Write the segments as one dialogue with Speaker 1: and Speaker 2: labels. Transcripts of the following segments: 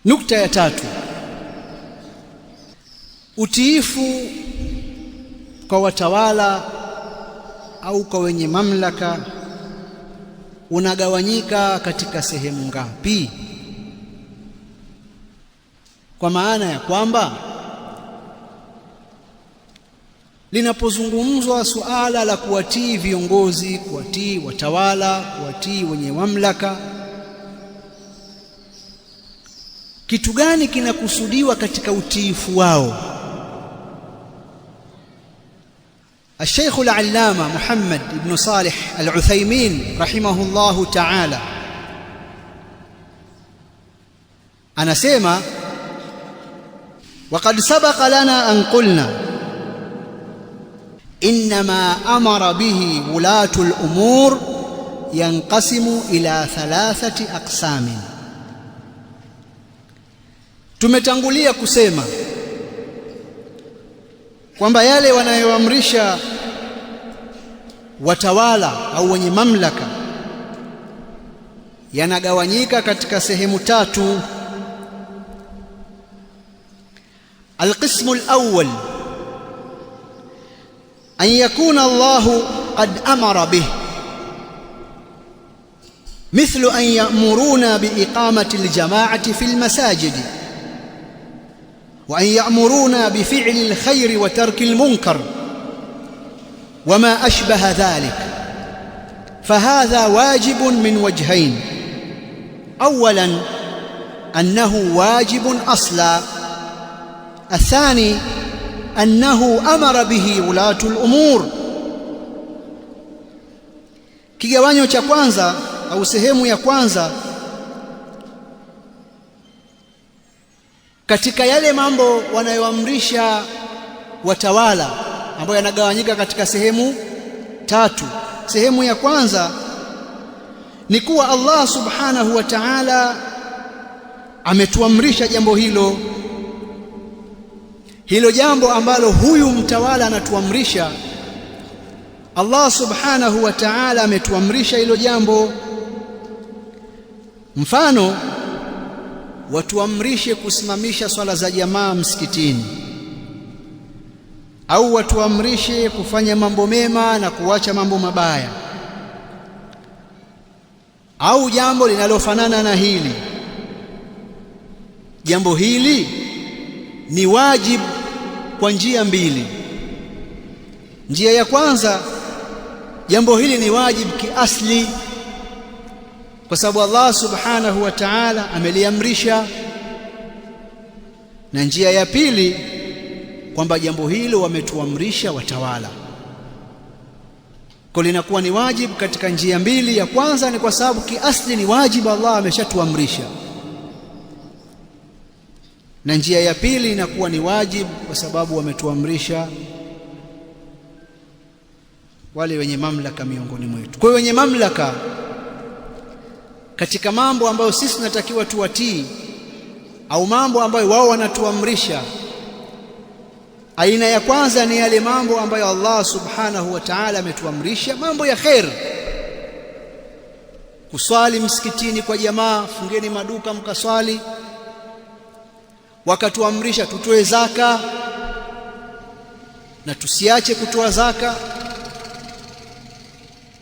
Speaker 1: Nukta ya tatu, utiifu kwa watawala au kwa wenye mamlaka unagawanyika katika sehemu ngapi? Kwa maana ya kwamba linapozungumzwa suala la kuwatii viongozi, kuwatii watawala, kuwatii wenye mamlaka, kitu gani kinakusudiwa katika utiifu wao? الشيخ العلامة محمد بن صالح العثيمين رحمه الله تعالى anasema وقد سبق لنا أن قلنا إنما أمر به ولاة الأمور ينقسم إلى 3 أقسام. Tumetangulia kusema kwamba yale wanayoamrisha watawala au wenye mamlaka yanagawanyika katika sehemu 3. القسم الأول أن يكون الله قد أمر به، مثل أن يأمرون بإقامة الجماعة في المساجد، وأن يأمرون بفعل الخير وترك المنكر وما أشبه ذلك، فهذا واجب من وجهين: أولا أنه واجب أصلا، الثاني أنه أمر به ولاة الأمور. Kigawanyo cha kwanza au sehemu ya kwanza katika yale mambo wanayoamrisha watawala ambayo yanagawanyika katika sehemu 3. Sehemu ya kwanza ni kuwa Allah subhanahu wa ta'ala ametuamrisha jambo hilo. Hilo jambo ambalo huyu mtawala anatuamrisha, Allah subhanahu wa ta'ala ametuamrisha hilo jambo. Mfano, watuamrishe kusimamisha swala za jamaa msikitini, au watuamrishe kufanya mambo mema na kuacha mambo mabaya, au jambo linalofanana na hili. Jambo hili ni wajibu kwa njia mbili. Njia ya kwanza, jambo hili ni wajibu kiasli kwa sababu Allah subhanahu wa ta'ala ameliamrisha, na njia ya pili kwamba jambo hilo wametuamrisha watawala, kwa linakuwa ni wajibu katika njia mbili. Ya kwanza ni kwa sababu kiasli ni wajibu, Allah ameshatuamrisha, na njia ya pili inakuwa ni wajibu kwa sababu wametuamrisha wale wenye mamlaka miongoni mwetu. Kwa hiyo wenye mamlaka katika mambo ambayo sisi tunatakiwa tuwatii au mambo ambayo wao wanatuamrisha, aina ya kwanza ni yale mambo ambayo Allah subhanahu wa ta'ala ametuamrisha, mambo ya khair. Kuswali msikitini kwa jamaa, fungeni maduka mkaswali. Wakatuamrisha tutoe zaka na tusiache kutoa zaka,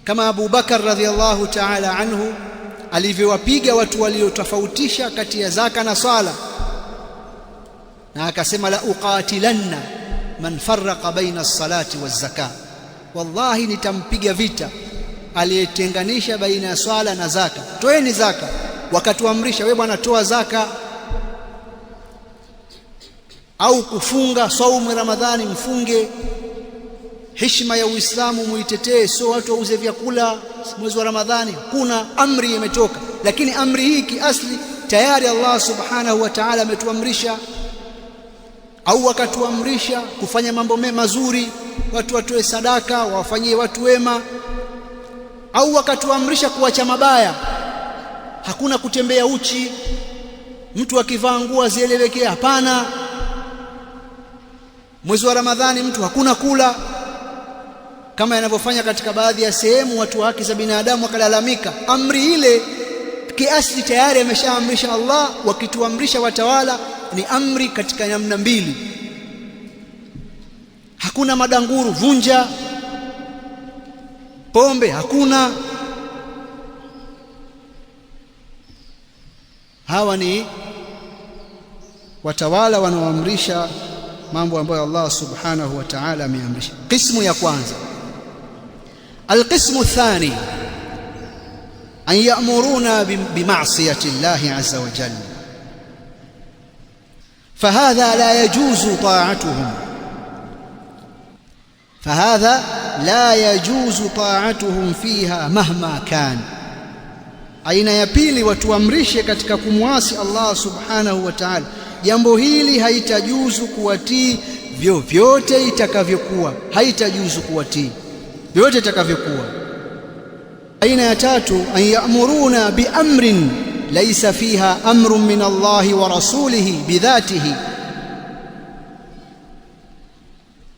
Speaker 1: kama Abu Bakar radhiallahu ta'ala anhu alivyowapiga watu waliotofautisha kati ya zaka na swala, na akasema la uqatilanna man farraqa baina as-salati waz-zaka, wallahi nitampiga vita aliyetenganisha baina ya swala na zaka. Toeni zaka. Wakatuamrisha, wewe bwana toa zaka. Au kufunga saumu Ramadhani, mfunge. Heshima ya Uislamu muitetee, sio watu wauze vyakula mwezi wa Ramadhani. Kuna amri imetoka, lakini amri hii kiasli tayari Allah subhanahu wa ta'ala ametuamrisha. Au wakatuamrisha kufanya mambo mazuri, watu watoe sadaka, wafanyie watu wema. Au wakatuamrisha kuacha mabaya, hakuna kutembea uchi, mtu akivaa nguo zieleweke, hapana. Mwezi wa Ramadhani mtu hakuna kula, kama yanavyofanya katika baadhi ya sehemu watu wa haki za binadamu wakalalamika. Amri ile kiasli tayari ameshaamrisha Allah. Wakituamrisha watawala ni amri katika namna mbili, hakuna madanguru, vunja pombe, hakuna. Hawa ni watawala wanaoamrisha mambo ambayo Allah subhanahu wa ta'ala ameamrisha. Qismu ya kwanza. Alqismu thani an ya'muruna bima'siyati Allahi azza wa jalla, fahadha la yajuzu ta'atuhum, fahadha la yajuzu ta'atuhum fiha mahma kan. Aina ya pili, watuamrishe katika kumwasi Allah subhanahu wa ta'ala, jambo hili haitajuzu kuwatii vyovyote itakavyokuwa, haitajuzu kuwatii vyovyote itakavyokuwa. Aina ya tatu, an ya'muruna bi amrin laysa fiha amrun min Allahi wa rasulihi bidhatihi,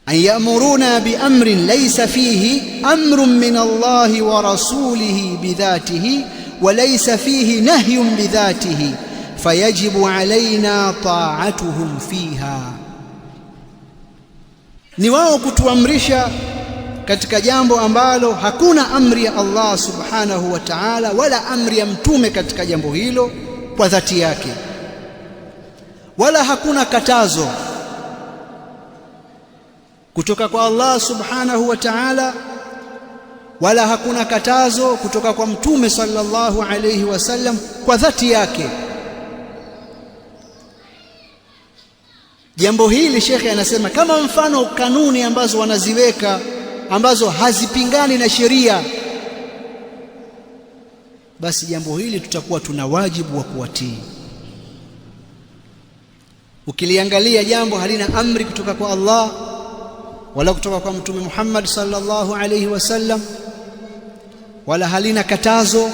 Speaker 1: an ya'muruna bi amrin laysa fihi amrun min Allahi wa rasulihi bidhatihi wa laysa fihi nahyun bidhatihi fayajibu alaina ta'atuhum fiha. Ni wao kutuamrisha katika jambo ambalo hakuna amri ya Allah subhanahu wa ta'ala wala amri ya mtume katika jambo hilo kwa dhati yake, wala hakuna katazo kutoka kwa Allah subhanahu wa ta'ala, wala hakuna katazo kutoka kwa mtume sallallahu alayhi wasallam kwa dhati yake. Jambo hili shekhe anasema kama mfano kanuni ambazo wanaziweka ambazo hazipingani na sheria, basi jambo hili tutakuwa tuna wajibu wa kuwatii. Ukiliangalia jambo halina amri kutoka kwa Allah wala kutoka kwa mtume Muhammad sallallahu alayhi wasallam, wala halina katazo,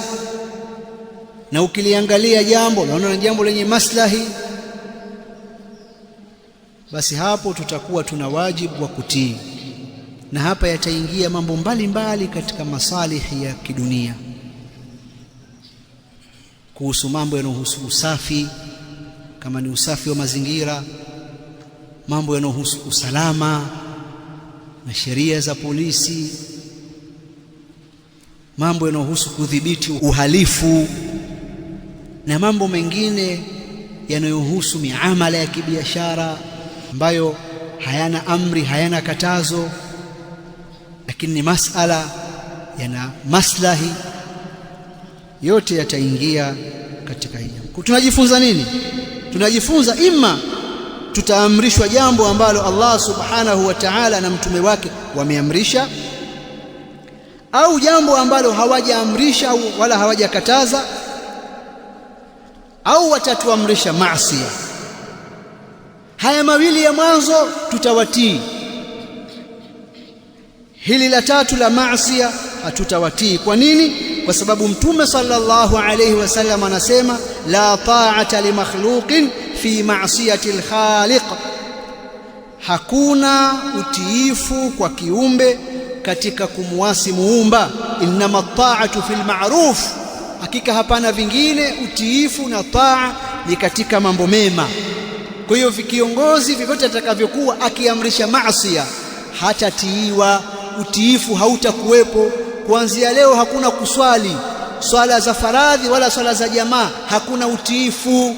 Speaker 1: na ukiliangalia jambo unaona ni jambo lenye maslahi, basi hapo tutakuwa tuna wajibu wa kutii. Na hapa yataingia mambo mbalimbali katika masalihi ya kidunia, kuhusu mambo yanayohusu usafi, kama ni usafi wa mazingira, mambo yanayohusu usalama na sheria za polisi, mambo yanayohusu kudhibiti uhalifu, na mambo mengine yanayohusu miamala ya kibiashara ambayo hayana amri, hayana katazo, lakini ni masala yana maslahi. Yote yataingia katika hili. Tunajifunza nini? Tunajifunza ima tutaamrishwa jambo ambalo Allah subhanahu wa ta'ala na mtume wake wameamrisha, au jambo ambalo hawajaamrisha wala hawajakataza, au watatuamrisha maasi. Haya mawili ya mwanzo tutawatii, hili la tatu la maasi hatutawatii. Kwa nini? Kwa sababu mtume sallallahu alayhi wasallam anasema la ta'ata li makhluqin fi ma'siyati al-khaliq, hakuna utiifu kwa kiumbe katika kumwasi muumba. Innama at-ta'atu fil ma'ruf, hakika hapana vingine, utiifu na taa ni katika mambo mema. Kwa hiyo vikiongozi vyovyote atakavyokuwa akiamrisha maasi hatatiiwa, utiifu hautakuwepo. Kuanzia leo hakuna kuswali swala za faradhi wala swala za jamaa, hakuna utiifu.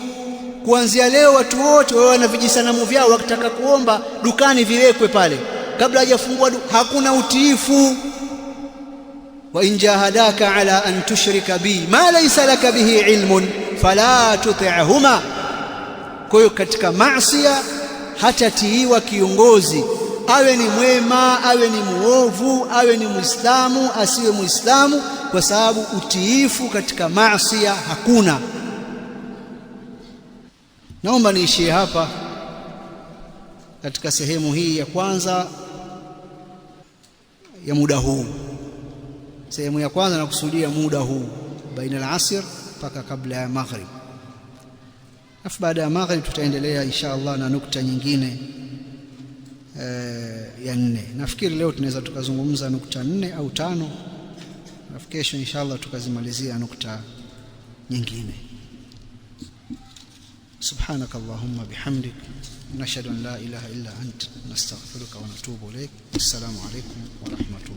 Speaker 1: Kuanzia leo watu wote wao wana vijisanamu vyao, wakitaka kuomba dukani viwekwe pale kabla hajafungua hakuna utiifu. Wa in jahadaka ala an tushrika bi ma laysa laka bihi ilmun fala tuti'huma. Kwa hiyo katika maasi hatatiiwa kiongozi, awe ni mwema, awe ni muovu, awe ni muislamu, asiwe muislamu, kwa sababu utiifu katika maasi hakuna. Naomba niishie hapa katika sehemu hii ya kwanza ya muda huu. Sehemu ya kwanza nakusudia muda huu baina al-asr mpaka kabla ya maghrib. Afu baada ya maghrib tutaendelea insha Allah na nukta nyingine ya 4. Nafikiri leo tunaweza tukazungumza nukta 4 au 5, alafu kesho insha Allah tukazimalizia nukta nyingine. Subhanakallahumma bihamdik nashhadu an la ilaha illa ant nastaghfiruka wa natubu ilaik. Assalamu alaykum wa rahmatullahi